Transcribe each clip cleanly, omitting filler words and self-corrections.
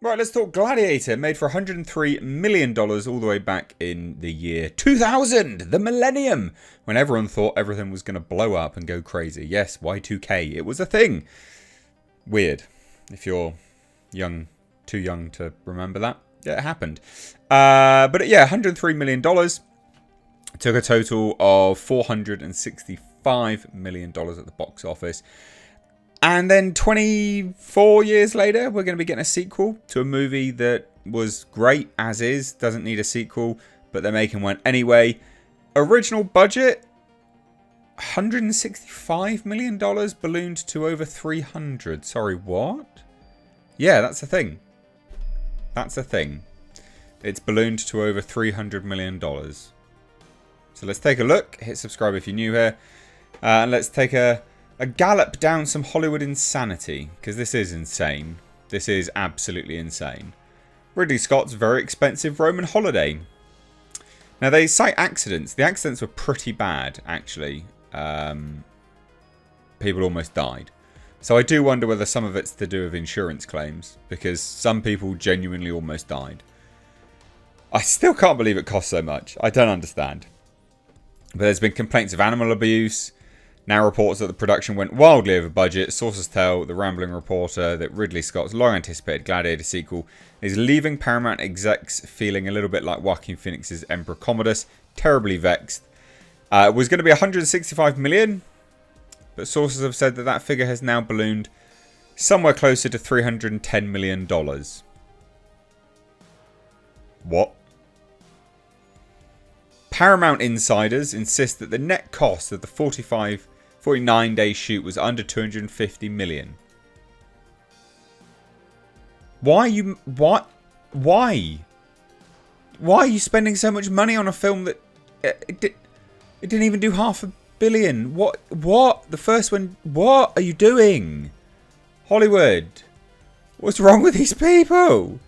Right, let's talk Gladiator, made for $103 million all the way back in the year 2000, the millennium, when everyone thought everything was going to blow up and go crazy. Yes, Y2K, it was a thing. Weird, if you're too young to remember that. Yeah, it happened. But yeah, $103 million. Took a total of $465 million at the box office. And then 24 years later, we're going to be getting a sequel to a movie that was great as is. Doesn't need a sequel, but they're making one anyway. Original budget, $165 million, ballooned to over 300. Sorry, what? Yeah, that's a thing. That's a thing. It's ballooned to over $300 million. So let's take a look. Hit subscribe if you're new here. And let's take a gallop down some Hollywood insanity, because this is insane. This is absolutely insane. Ridley Scott's very expensive Roman holiday. Now, they cite accidents. The accidents were pretty bad, actually. People almost died. So I do wonder whether some of it's to do with insurance claims, because some people genuinely almost died. I still can't believe it cost so much. I don't understand. But there's been complaints of animal abuse. Now reports that the production went wildly over budget. Sources tell the Rambling Reporter that Ridley Scott's long-anticipated Gladiator sequel is leaving Paramount execs feeling a little bit like Joaquin Phoenix's Emperor Commodus, terribly vexed. It was going to be $165 million, but sources have said that that figure has now ballooned somewhere closer to $310 million. What? Paramount insiders insist that the net cost of the 49-day shoot was under $250 million. Why are you spending so much money on a film that it didn't even do $500 million? What? The first one, what are you doing? Hollywood. What's wrong with these people?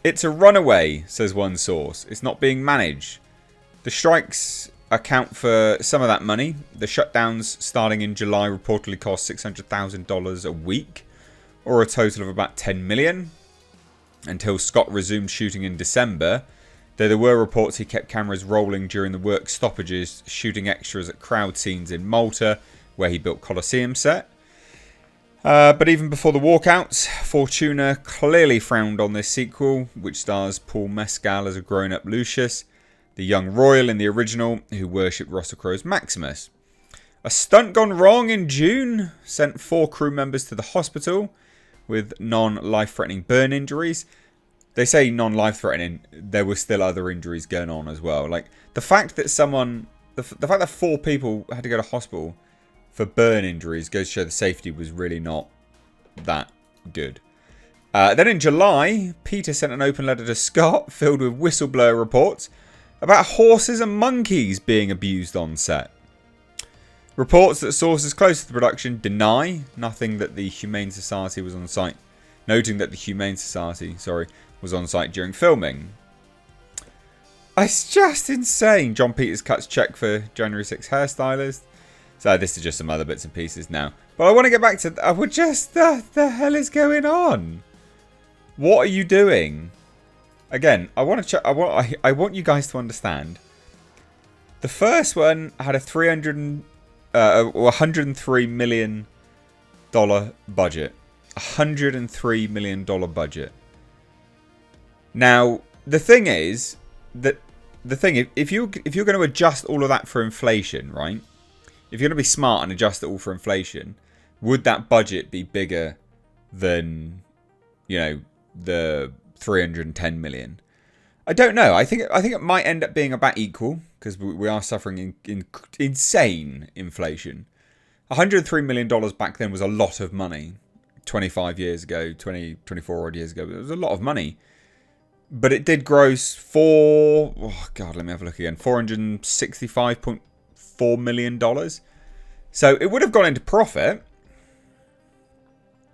It's a runaway, says one source. It's not being managed. The strikes account for some of that money. The shutdowns starting in July reportedly cost $600,000 a week, or a total of about $10 million, until Scott resumed shooting in December, though there were reports he kept cameras rolling during the work stoppages, shooting extras at crowd scenes in Malta, where he built Colosseum set. But even before the walkouts, Fortuna clearly frowned on this sequel, which stars Paul Mescal as a grown-up Lucius, the young royal in the original, who worshipped Russell Crowe's Maximus. A stunt gone wrong in June sent 4 crew members to the hospital with non-life-threatening burn injuries. They say non-life-threatening. There were still other injuries going on as well. Like the fact that the fact that 4 people had to go to hospital for burn injuries goes to show the safety was really not that good. Then in July, Peter sent an open letter to Scott filled with whistleblower reports about horses and monkeys being abused on set. Reports that sources close to the production deny nothing that the Humane Society was on site, noting that the Humane Society, was on site during filming. It's just insane. John Peters cuts check for January 6th hairstylist. So this is just some other bits and pieces now. But I want to get back to the hell is going on? What are you doing? Again, I want you guys to understand. The first one had a $103 million budget. $103 million budget. Now, the thing is that if you're going to adjust all of that for inflation, right? If you're going to be smart and adjust it all for inflation, would that budget be bigger than, the $310 million? I don't know. I think it might end up being about equal, because we are suffering in insane inflation. $103 million back then was a lot of money. 25 years ago, 24 odd years ago, it was a lot of money. But it did gross let me have a look again. $465.4 million. So it would have gone into profit.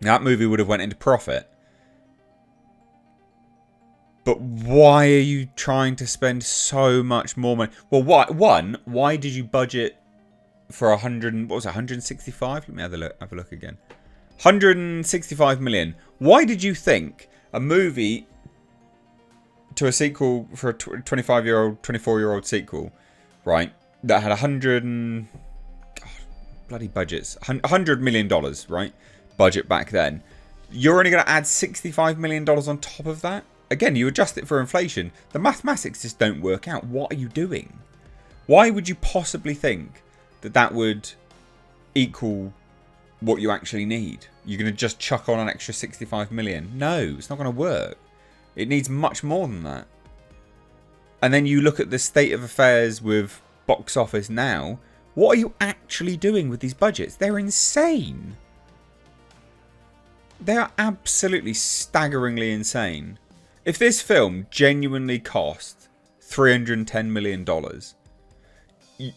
That movie would have went into profit. But why are you trying to spend so much more money? Well, why did you budget for 165? Let me have a look again. 165 million. Why did you think a movie to a sequel for a 25-year-old, 24-year-old sequel, right? That had bloody budgets, $100 million, right? Budget back then. You're only going to add $65 million on top of that? Again, you adjust it for inflation. The mathematics just don't work out. What are you doing? Why would you possibly think that that would equal what you actually need? You're going to just chuck on an extra 65 million? No, it's not going to work. It needs much more than that. And then you look at the state of affairs with box office now. What are you actually doing with these budgets? They're insane. They are absolutely staggeringly insane. If this film genuinely cost $310 million,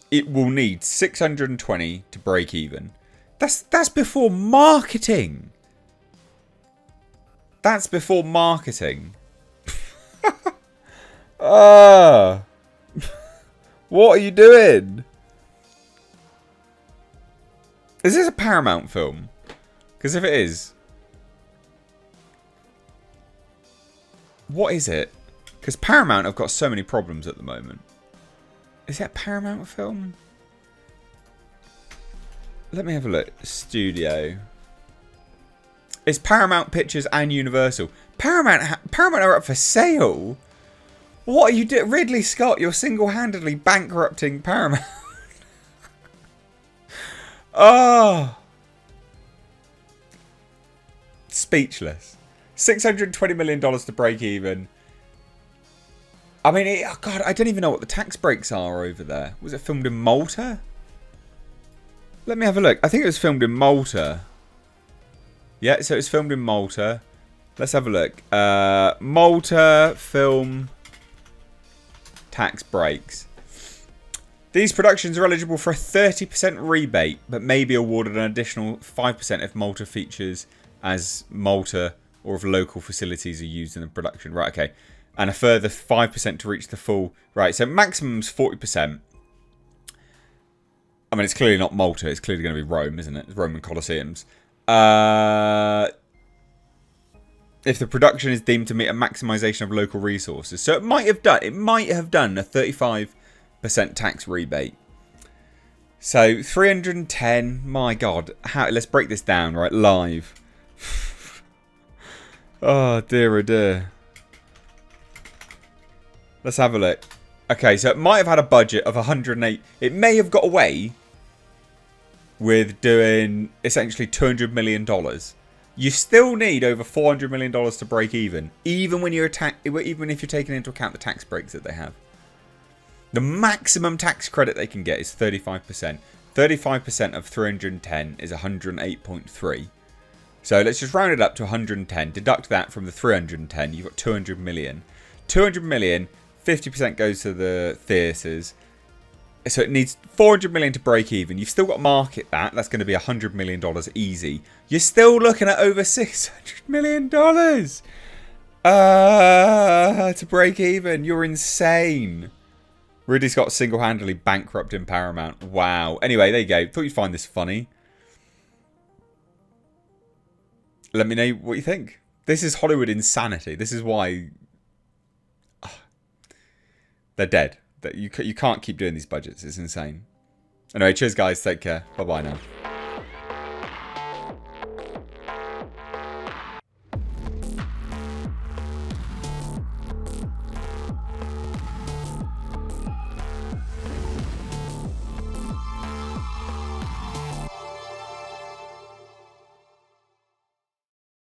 it will need 620 to break even. That's before marketing. That's before marketing. What are you doing? Is this a Paramount film? Because if it is, what is it? Because Paramount have got so many problems at the moment. Is that a Paramount film? Let me have a look. Studio. It's Paramount Pictures and Universal. Paramount are up for sale. What are you doing? Ridley Scott, you're single-handedly bankrupting Paramount. Oh. Speechless. $620 million to break even. I mean, God, I don't even know what the tax breaks are over there. Was it filmed in Malta? Let me have a look. I think it was filmed in Malta. Yeah, so it's filmed in Malta. Let's have a look. Malta film tax breaks. These productions are eligible for a 30% rebate, but may be awarded an additional 5% if Malta features as Malta or if local facilities are used in the production. Right, okay. And a further 5% to reach the full... Right, so maximum's 40%. I mean, it's clearly not Malta. It's clearly going to be Rome, isn't it? It's Roman Colosseums. If the production is deemed to meet a maximisation of local resources. So it might have done a 35% tax rebate. So 310, my God. Let's break this down, right? Live. Oh, dear, oh dear. Let's have a look. Okay, so it might have had a budget of 108. It may have got away with doing essentially $200 million. You still need over $400 million to break even when you're even if you're taking into account the tax breaks that they have. The maximum tax credit they can get is 35%. 35% of 310 is 108.3. So let's just round it up to 110. Deduct that from the 310. You've got 200 million. 200 million, 50% goes to the theatres. So it needs 400 million to break even. You've still got to market that. That's going to be $100 million easy. You're still looking at over $600 million to break even. You're insane. Ridley Scott single-handedly bankrupting Paramount. Wow. Anyway, there you go. Thought you'd find this funny. Let me know what you think. This is Hollywood insanity. This is why they're dead. You can't keep doing these budgets. It's insane. Anyway, cheers guys. Take care. Bye-bye now.